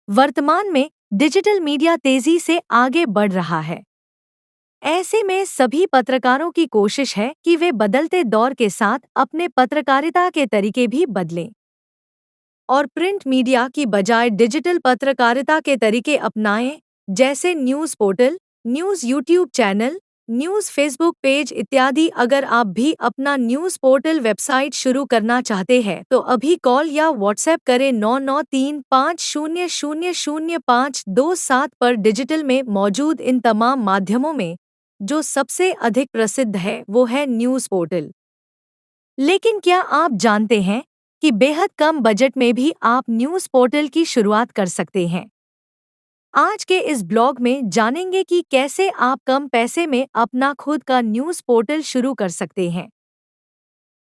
वर्तमान में digital media तेजी से आगे बढ़ रहा है। ऐसे में सभी पत्रकारों की कोशिश है कि वे बदलते दौर के साथ अपने पत्रकारिता के तरीके भी बदलें और प्रिंट मीडिया की बजाय डिजिटल पत्रकारिता के तरीके अपनाएं, जैसे news portal, news YouTube channel, news Facebook page इत्यादि। अगर आप भी अपना न्यूज़ पोर्टल वेबसाइट शुरू करना चाहते हैं तो अभी कॉल या व्हाट्सएप करें 9935000527 पर। डिजिटल में मौजूद इन तमाम माध्यमों में जो सबसे अधिक प्रसिद्ध है वो है न्यूज़ पोर्टल। लेकिन क्या आप जानते हैं कि बेहद कम बजट में भी आप न्यूज़ पोर्टल की शुरुआत कर सकते हैं? आज के इस ब्लॉग में जानेंगे कि कैसे आप कम पैसे में अपना खुद का न्यूज़ पोर्टल शुरू कर सकते हैं।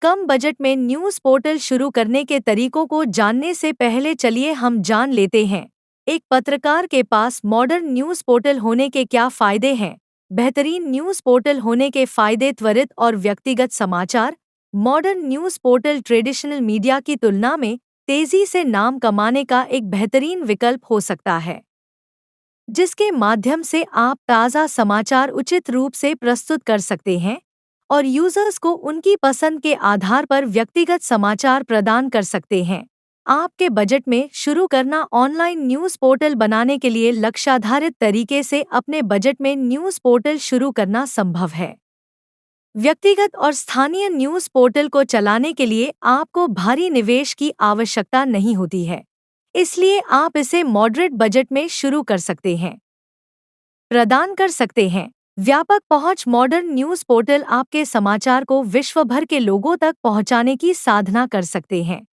कम बजट में न्यूज़ पोर्टल शुरू करने के तरीकों को जानने से पहले चलिए हम जान लेते हैं, एक पत्रकार के पास मॉडर्न न्यूज़ पोर्टल होने के क्या फ़ायदे हैं। बेहतरीन न्यूज़ पोर्टल होने के फ़ायदे: त्वरित और व्यक्तिगत समाचार। Modern news portal traditional media की तुलना में तेज़ी से नाम कमाने का एक बेहतरीन विकल्प हो सकता है, जिसके माध्यम से आप ताज़ा समाचार उचित रूप से प्रस्तुत कर सकते हैं और यूजर्स को उनकी पसंद के आधार पर व्यक्तिगत समाचार प्रदान कर सकते हैं। आपके बजट में शुरू करना: ऑनलाइन न्यूज़ पोर्टल बनाने के लिए लक्ष्याधारित तरीके से अपने बजट में न्यूज़ पोर्टल शुरू करना संभव है। व्यक्तिगत और स्थानीय न्यूज़ पोर्टल को चलाने के लिए आपको भारी निवेश की आवश्यकता नहीं होती है, इसलिए आप इसे मॉडरेट बजट में शुरू कर सकते हैं। प्रदान कर सकते हैं व्यापक पहुंच: मॉडर्न न्यूज़ पोर्टल आपके समाचार को विश्व भर के लोगों तक पहुंचाने की साधना कर सकते हैं।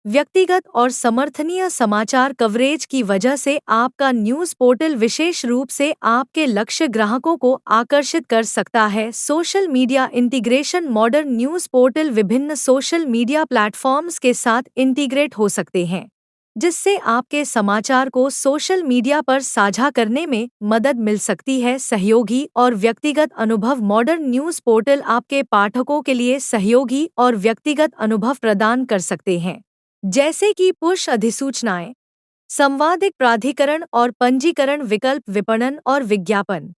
व्यक्तिगत और समर्थनीय समाचार कवरेज की वजह से आपका न्यूज़ पोर्टल विशेष रूप से आपके लक्ष्य ग्राहकों को आकर्षित कर सकता है। Social media integration: modern news portal विभिन्न सोशल मीडिया प्लेटफॉर्म्स के साथ इंटीग्रेट हो सकते हैं, जिससे आपके समाचार को सोशल मीडिया पर साझा करने में मदद मिल सकती है। सहयोगी और व्यक्तिगत अनुभव: मॉडर्न न्यूज़ पोर्टल आपके पाठकों के लिए सहयोगी और व्यक्तिगत अनुभव प्रदान कर सकते हैं, जैसे कि पुश अधिसूचनाएं, संवादित प्राधिकरण और पंजीकरण विकल्प। विपणन और विज्ञापन: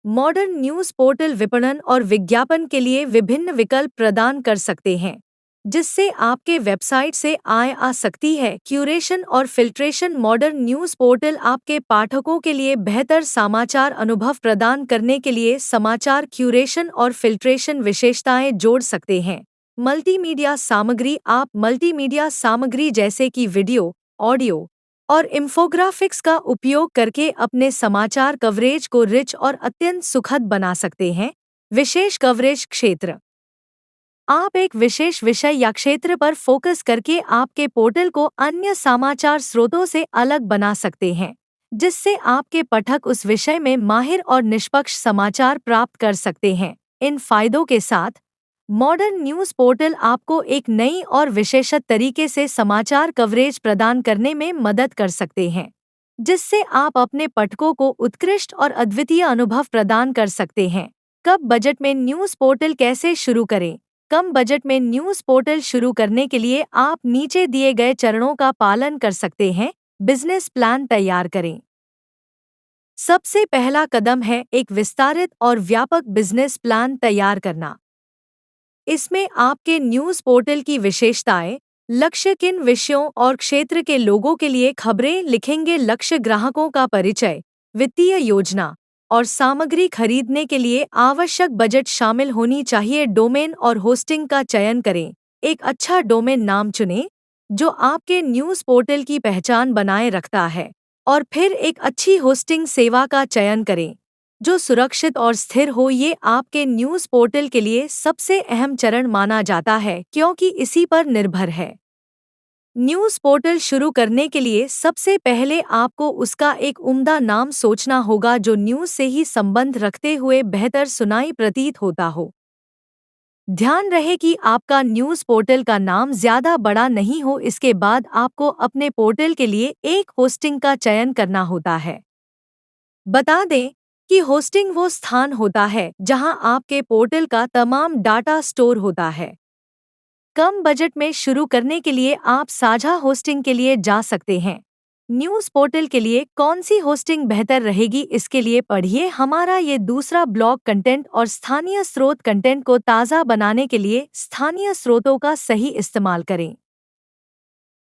मॉडर्न न्यूज़ पोर्टल विपणन और विज्ञापन के लिए विभिन्न विकल्प प्रदान कर सकते हैं, जिससे आपके वेबसाइट से आय आ सकती है। क्यूरेशन और फिल्ट्रेशन: मॉडर्न न्यूज़ पोर्टल आपके पाठकों के लिए बेहतर समाचार अनुभव प्रदान करने के लिए समाचार क्यूरेशन और फिल्ट्रेशन विशेषताएं जोड़ सकते हैं। मल्टीमीडिया सामग्री: आप मल्टीमीडिया सामग्री जैसे कि वीडियो, ऑडियो और इंफोग्राफिक्स का उपयोग करके अपने समाचार कवरेज को रिच और अत्यंत सुखद बना सकते हैं। विशेष कवरेज क्षेत्र: आप एक विशेष विषय या क्षेत्र पर फोकस करके आपके पोर्टल को अन्य समाचार स्रोतों से अलग बना सकते हैं, जिससे आपके पाठक उस विषय में माहिर और निष्पक्ष समाचार प्राप्त कर सकते हैं। इन फायदों के साथ मॉडर्न न्यूज़ पोर्टल आपको एक नई और विशेषत तरीके से समाचार कवरेज प्रदान करने में मदद कर सकते हैं, जिससे आप अपने पाठकों को उत्कृष्ट और अद्वितीय अनुभव प्रदान कर सकते हैं। कम बजट में न्यूज़ पोर्टल कैसे शुरू करें? कम बजट में न्यूज़ पोर्टल शुरू करने के लिए आप नीचे दिए गए चरणों का पालन कर सकते हैं। बिजनेस प्लान तैयार करें। सबसे पहला कदम है एक विस्तारित और व्यापक बिजनेस प्लान तैयार करना। इसमें आपके न्यूज़ पोर्टल की विशेषताएं, लक्ष्य किन विषयों और क्षेत्र के लोगों के लिए खबरें लिखेंगे, लक्ष्य ग्राहकों का परिचय, वित्तीय योजना और सामग्री खरीदने के लिए आवश्यक बजट शामिल होनी चाहिए। डोमेन और होस्टिंग का चयन करें। एक अच्छा डोमेन नाम चुनें जो आपके न्यूज़ पोर्टल की पहचान बनाए रखता है, और फिर एक अच्छी होस्टिंग सेवा का चयन करें जो सुरक्षित और स्थिर हो। ये आपके न्यूज़ पोर्टल के लिए सबसे अहम चरण माना जाता है, क्योंकि इसी पर निर्भर है। न्यूज़ पोर्टल शुरू करने के लिए सबसे पहले आपको उसका एक उम्दा नाम सोचना होगा जो न्यूज़ से ही संबंध रखते हुए बेहतर सुनाई प्रतीत होता हो। ध्यान रहे कि आपका न्यूज़ पोर्टल का नाम ज़्यादा बड़ा नहीं हो। इसके बाद आपको अपने पोर्टल के लिए एक होस्टिंग का चयन करना होता है। बता दें कि होस्टिंग वो स्थान होता है जहां आपके पोर्टल का तमाम डाटा स्टोर होता है। कम बजट में शुरू करने के लिए आप साझा होस्टिंग के लिए जा सकते हैं। न्यूज़ पोर्टल के लिए कौन सी होस्टिंग बेहतर रहेगी, इसके लिए पढ़िए हमारा ये दूसरा ब्लॉग। कंटेंट और स्थानीय स्रोत। कंटेंट को ताज़ा बनाने के लिए स्थानीय स्रोतों का सही इस्तेमाल करें।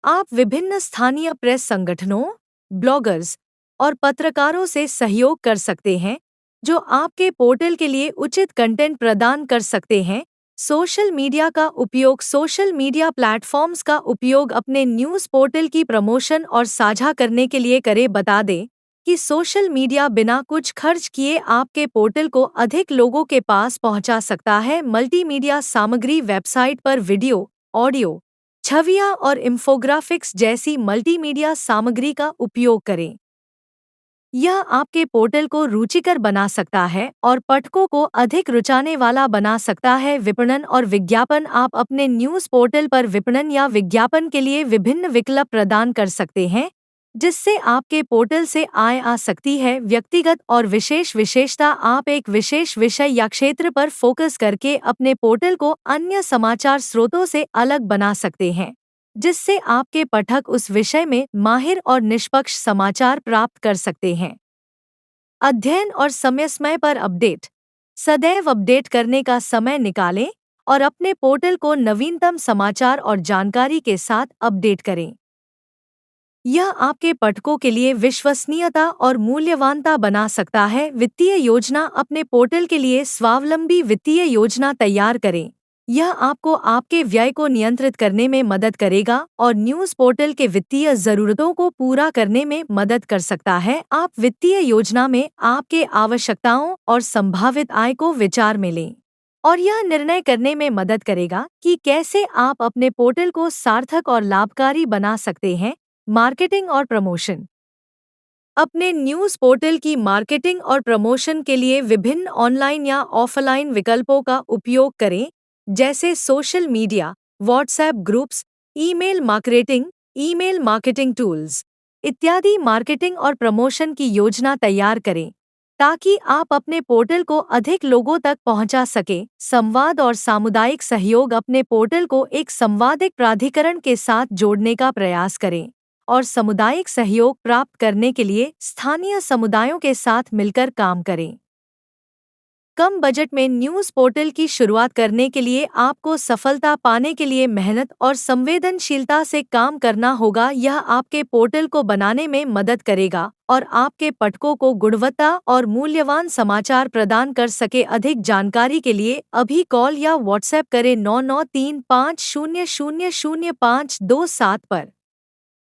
आप विभिन्न स्थानीय प्रेस संगठनों, ब्लॉगर्स और पत्रकारों से सहयोग कर सकते हैं जो आपके पोर्टल के लिए उचित कंटेंट प्रदान कर सकते हैं। सोशल मीडिया का उपयोग। सोशल मीडिया प्लेटफॉर्म्स का उपयोग अपने न्यूज़ पोर्टल की प्रमोशन और साझा करने के लिए करें। बता दें कि सोशल मीडिया बिना कुछ खर्च किए आपके पोर्टल को अधिक लोगों के पास पहुंचा सकता है। मल्टीमीडिया सामग्री। वेबसाइट पर वीडियो, ऑडियो, छवियां और इंफोग्राफिक्स जैसी मल्टीमीडिया सामग्री का उपयोग करें। यह आपके पोर्टल को रुचिकर बना सकता है और पाठकों को अधिक रुचाने वाला बना सकता है। विपणन और विज्ञापन। आप अपने न्यूज़ पोर्टल पर विपणन या विज्ञापन के लिए विभिन्न विकल्प प्रदान कर सकते हैं जिससे आपके पोर्टल से आय आ सकती है। व्यक्तिगत और विशेष विशेषता। आप एक विशेष विषय या क्षेत्र पर फोकस करके अपने पोर्टल को अन्य समाचार स्रोतों से अलग बना सकते हैं जिससे आपके पाठक उस विषय में माहिर और निष्पक्ष समाचार प्राप्त कर सकते हैं। अध्ययन और समय। समय पर अपडेट। सदैव अपडेट करने का समय निकालें और अपने पोर्टल को नवीनतम समाचार और जानकारी के साथ अपडेट करें। यह आपके पाठकों के लिए विश्वसनीयता और मूल्यवानता बना सकता है। वित्तीय योजना। अपने पोर्टल के लिए स्वावलंबी वित्तीय योजना तैयार करें। यह आपको आपके व्यय को नियंत्रित करने में मदद करेगा और न्यूज़ पोर्टल के वित्तीय जरूरतों को पूरा करने में मदद कर सकता है। आप वित्तीय योजना में आपके आवश्यकताओं और संभावित आय को विचार में लें और यह निर्णय करने में मदद करेगा कि कैसे आप अपने पोर्टल को सार्थक और लाभकारी बना सकते हैं। मार्केटिंग और प्रमोशन। अपने न्यूज़ पोर्टल की मार्केटिंग और प्रमोशन के लिए विभिन्न ऑनलाइन या ऑफलाइन विकल्पों का उपयोग करें जैसे social media, WhatsApp groups, email marketing tools इत्यादि। मार्केटिंग और प्रमोशन की योजना तैयार करें ताकि आप अपने पोर्टल को अधिक लोगों तक पहुंचा सकें। संवाद और सामुदायिक सहयोग। अपने पोर्टल को एक संवादिक प्राधिकरण के साथ जोड़ने का प्रयास करें और सामुदायिक सहयोग प्राप्त करने के लिए स्थानीय समुदायों के साथ मिलकर काम करें। कम बजट में न्यूज़ पोर्टल की शुरुआत करने के लिए आपको सफलता पाने के लिए मेहनत और संवेदनशीलता से काम करना होगा। यह आपके पोर्टल को बनाने में मदद करेगा और आपके पाठकों को गुणवत्ता और मूल्यवान समाचार प्रदान कर सके। अधिक जानकारी के लिए अभी कॉल या व्हाट्सएप करें 9935000527 पर।